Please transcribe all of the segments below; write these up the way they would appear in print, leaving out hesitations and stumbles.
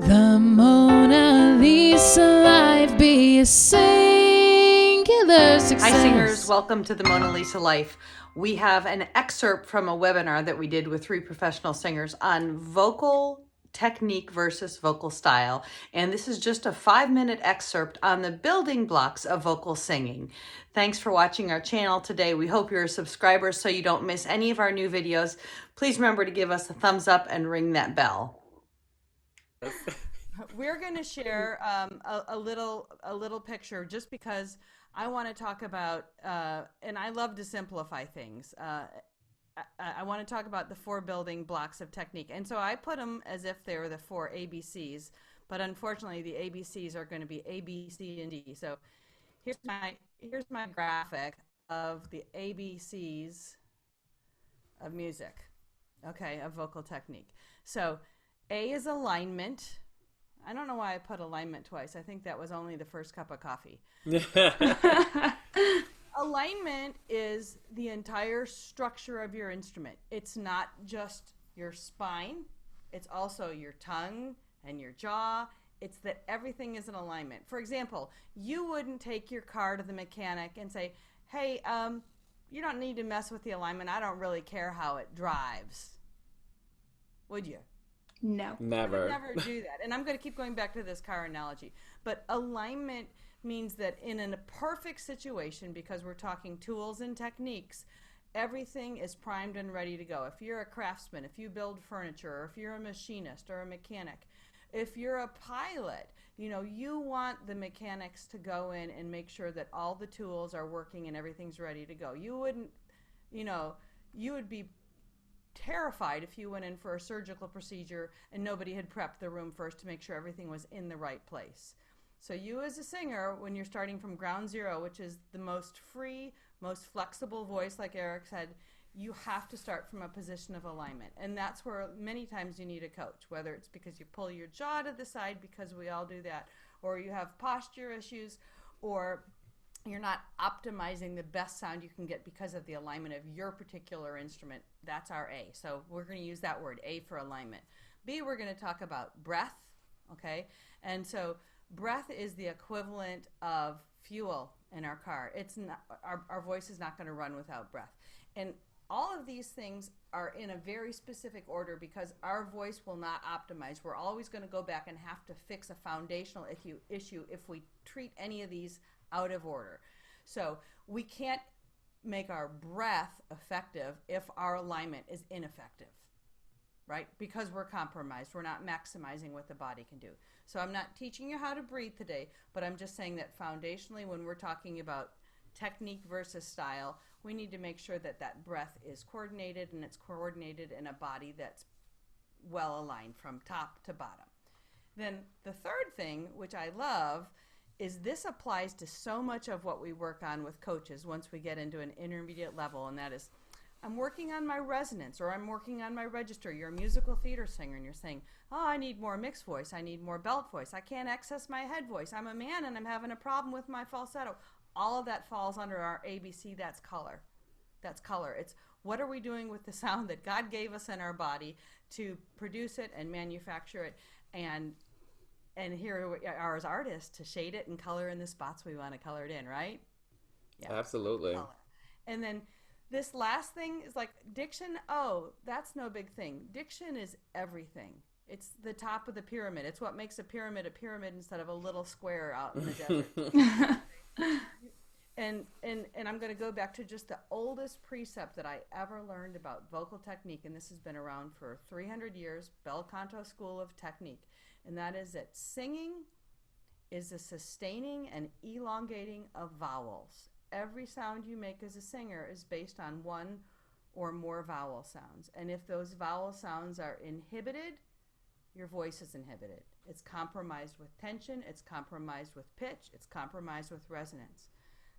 The Mona Lisa Life be a singular success. Hi singers, welcome to the Mona Lisa Life. We have an excerpt from a webinar that we did with 3 professional singers on vocal technique versus vocal style. And this is just a 5-minute excerpt on the building blocks of vocal singing. Thanks for watching our channel today. We hope you're a subscriber so you don't miss any of our new videos. Please remember to give us a thumbs up and ring that bell. We're going to share a little picture just because I want to talk about, and I love to simplify things. I want to talk about the 4 building blocks of technique. And so I put them as if they were the 4 ABCs, but unfortunately the ABCs are going to be A, B, C, and D. So here's my graphic of the ABCs of music, okay, of vocal technique. So A is alignment. I don't know why I put alignment twice. I think that was only the first cup of coffee. Alignment is the entire structure of your instrument. It's not just your spine. It's also your tongue and your jaw. It's that everything is in alignment. For example, you wouldn't take your car to the mechanic and say, hey, you don't need to mess with the alignment. I don't really care how it drives. Would you? No. Never. I would never do that. And I'm going to keep going back to this car analogy. But alignment means that in a perfect situation, because we're talking tools and techniques, everything is primed and ready to go. If you're a craftsman, if you build furniture, or if you're a machinist or a mechanic, if you're a pilot, you want the mechanics to go in and make sure that all the tools are working and everything's ready to go. You wouldn't, you would be terrified if you went in for a surgical procedure and nobody had prepped the room first to make sure everything was in the right place. So you as a singer, when you're starting from ground zero, which is the most free, most flexible voice, like Eric said, you have to start from a position of alignment. And that's where many times you need a coach, whether it's because you pull your jaw to the side, because we all do that, or you have posture issues, or you're not optimizing the best sound you can get because of the alignment of your particular instrument. That's our A. So we're going to use that word, A, for alignment. B, we're going to talk about breath, okay? And so breath is the equivalent of fuel in our car. It's not, our voice is not going to run without breath. And all of these things are in a very specific order because our voice will not optimize. We're always going to go back and have to fix a foundational issue if we treat any of these out of order. So we can't make our breath effective if our alignment is ineffective, right? Because we're compromised. We're not maximizing what the body can do. So I'm not teaching you how to breathe today, but I'm just saying that foundationally, when we're talking about technique versus style, we need to make sure that that breath is coordinated, and it's coordinated in a body that's well aligned from top to bottom. Then the third thing, which I love, is this applies to so much of what we work on with coaches once we get into an intermediate level, and that is, I'm working on my resonance, or I'm working on my register. You're a musical theater singer and you're saying, oh, I need more mixed voice, I need more belt voice, I can't access my head voice, I'm a man and I'm having a problem with my falsetto. All of that falls under our ABC. That's color. That's color. It's what are we doing with the sound that God gave us in our body to produce it and manufacture it, and here we are as artists to shade it and color in the spots we want to color it in, right? Yeah. Absolutely. Color. And then this last thing is like diction. Oh, that's no big thing. Diction is everything. It's the top of the pyramid. It's what makes a pyramid instead of a little square out in the desert. And I'm going to go back to just the oldest precept that I ever learned about vocal technique, and this has been around for 300 years, Bel Canto School of Technique, and that is that singing is the sustaining and elongating of vowels. Every sound you make as a singer is based on one or more vowel sounds, and if those vowel sounds are inhibited, your voice is inhibited. It's compromised with tension, it's compromised with pitch, it's compromised with resonance.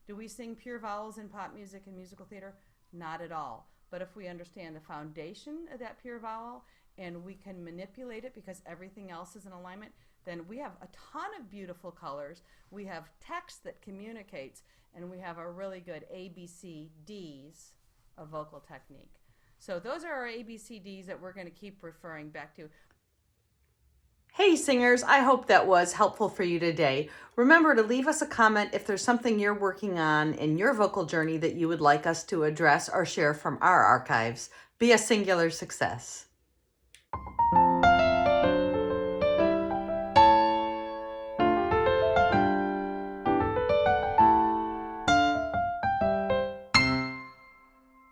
Do we sing pure vowels in pop music and musical theater? Not at all. But if we understand the foundation of that pure vowel and we can manipulate it because everything else is in alignment, then we have a ton of beautiful colors. We have text that communicates, and we have a really good ABCDs of vocal technique. So those are our ABCDs that we're going to keep referring back to. Hey singers, I hope that was helpful for you today. Remember to leave us a comment if there's something you're working on in your vocal journey that you would like us to address or share from our archives. Be a singular success.